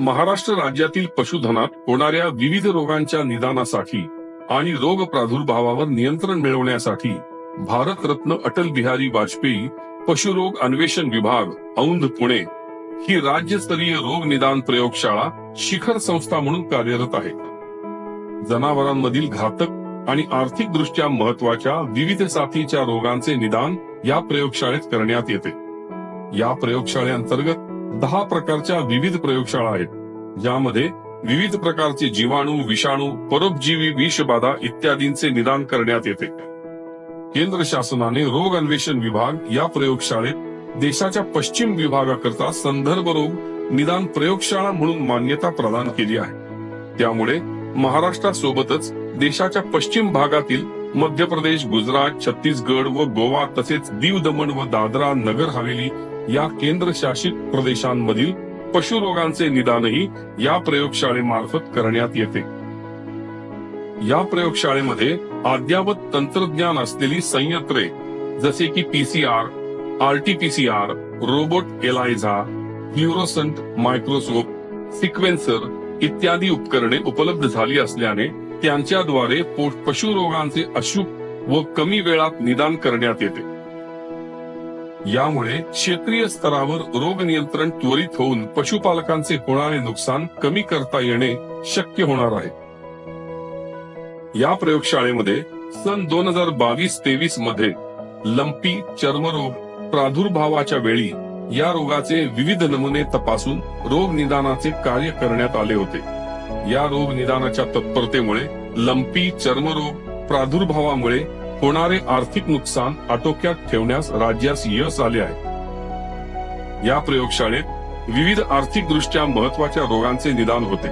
महाराष्ट्र राज्यातील पशुधनात होणाऱ्या विविध रोगांच्या निदानासाठी आणि रोग प्रादुर्भावावर नियंत्रण मिळवण्यासाठी भारतरत्न अटल बिहारी वाजपेयी पशुरोग अन्वेषण विभाग औंध पुणे ही राज्यस्तरीय रोग निदान प्रयोगशाळा शिखर संस्था म्हणून कार्यरत आहे. जनावरांमधील घातक आणि आर्थिक दृष्ट्या महत्वाच्या विविध साथीच्या रोगांचे निदान या प्रयोगशाळेत करण्यात येते. या प्रयोगशाळेअंतर्गत 10 प्रकारच्या विविध प्रयोगशाळा आहेत, ज्यामध्ये विविध प्रकारचे जीवाणू, विषाणू, परोपजीवी, विषबाधा इत्यादींचे निदान करण्यात येते. केंद्र शासनाने रोग अन्वेषण विभाग या प्रयोगशाळेत देशाच्या पश्चिम विभागाकरता संदर्भ रोग निदान प्रयोगशाळा म्हणून मान्यता प्रदान केली आहे. त्यामुळे महाराष्ट्रासोबतच देशाच्या पश्चिम भागातील मध्य प्रदेश, गुजरात, छत्तीसगड व गोवा तसेच दीव दमण व दादरा नगर हवेली या केंद्रशासित प्रदेशांमधील पशुरोगांचे निदानही या प्रयोगशाळेमार्फत करण्यात येते. या प्रयोगशाळेमध्ये अद्ययावत तंत्रज्ञान असलेली संयंत्रे जसे की पीसीआर, आरटीपीसीआर, रोबोट एलायझा, फ्ल्युरोसंट मायक्रोस्कोप, सिक्वेन्सर इत्यादी उपकरणे उपलब्ध झाली असल्याने त्यांच्याद्वारे पशुरोगांचे अचूक व कमी वेळात निदान करण्यात येते. यामुळे क्षेत्रीय स्तरावर रोग नियंत्रण त्वरित होऊन पशुपालकांचे होणारे नुकसान कमी करता येणे शक्य होणार आहे. या प्रयोगशाळेमध्ये सन 2022-23 मध्ये लंपी चर्मरोग प्रादुर्भावाच्या वेळी या रोगाचे विविध नमुने तपासून रोग निदानाचे कार्य करण्यात आले होते. या रोग निदानाच्या तत्परतेमुळे लंपी चर्मरोग प्रादुर्भावामुळे होणारे आर्थिक नुकसान आटोक्यात ठेवण्यास राज्यास यश आले आहे. या प्रयोगशाळेत विविध आर्थिक दृष्ट्या महत्वाच्या रोगांचे निदान होते.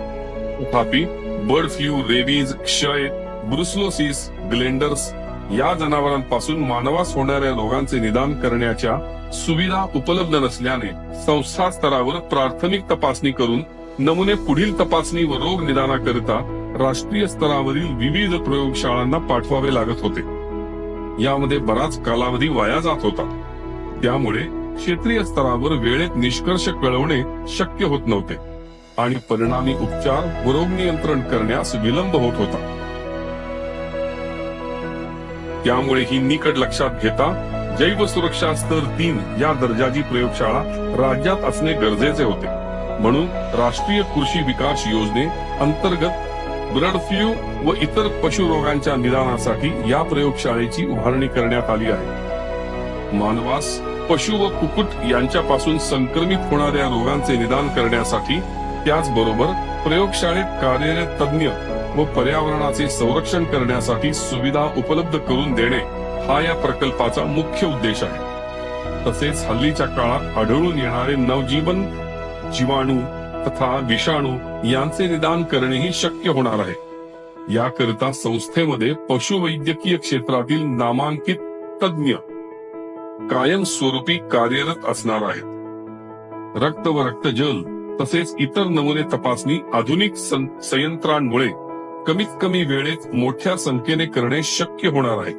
तथापि बर्ड फ्लू, रेबीज, क्षय, ब्रुसलोसिस, ग्लेंडर्स या जनावरांपासून मानवास होणाऱ्या रोगांचे निदान करण्याच्या सुविधा उपलब्ध नसल्याने संस्था स्तरावर प्राथमिक तपासणी करून नमुने पुढील तपासणी व रोग निदानाकरिता राष्ट्रीय स्तरावरील विविध प्रयोगशाळांना पाठवावे लागत होते. यामध्ये बराच कालावधी वाया जात होता. त्यामुळे क्षेत्रीय स्तरावर वेळेत निष्कर्ष कळवणे शक्य होत नव्हते आणि परिणामी उपचार व रोग नियंत्रण करण्यास विलंब होत होता. त्यामुळे ही निकड लक्षात घेता जैव सुरक्षा स्तर 3 या दर्जाची प्रयोगशाळा राज्यात असणे गरजेचे होते. म्हणून राष्ट्रीय कृषी विकास योजने अंतर्गत बर्ड फ्लू व इतर पशुरोगांच्या निदानासाठी या प्रयोगशाळेची उभारणी करण्यात आली आहे. मानवास पशु व कुक्कुट यांच्यापासून संक्रमित होणाऱ्या रोगांचे निदान करण्यासाठी त्याचबरोबर प्रयोगशाळेत कार्यरत तज्ञ व पर्यावरणाचे संरक्षण करण्यासाठी सुविधा उपलब्ध करून देणे हा या प्रकल्पाचा मुख्य उद्देश आहे. तसेच हल्लीच्या काळात आढळून येणारे नवजीवन जीवाणू तथा विषाणू यांचे निदान करणेही शक्य होणार आहे. याकरिता संस्थेमध्ये पशुवैद्यकीय क्षेत्रातील नामांकित तज्ञ कायमस्वरूपी कार्यरत असणार आहेत. रक्त व रक्तजल तसेच इतर नमुने तपासणी आधुनिक संयंत्रांमुळे कमीत कमी वेळेत मोठ्या संख्येने करणे शक्य होणार आहे.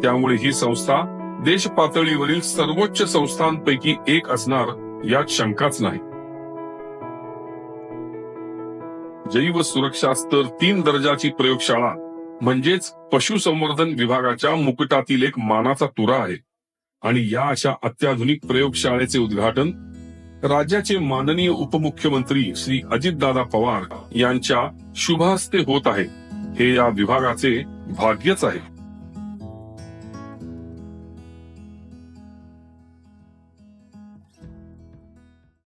त्यामुळे ही संस्था देश पातळीवरील सर्वोच्च संस्थांपैकी एक असणार यात शंकाच नाही. जैव सुरक्षा स्तर 3 दर्जाची प्रयोगशाळा म्हणजेच पशुसंवर्धन विभागाच्या मुकुटातील एक मानाचा तुरा आहे आणि या अशा अत्याधुनिक प्रयोगशाळेचे उद्घाटन राज्याचे माननीय उपमुख्यमंत्री श्री अजितदादा पवार यांच्या शुभ हस्ते होत आहे. हे या विभागाचे भाग्यच आहे.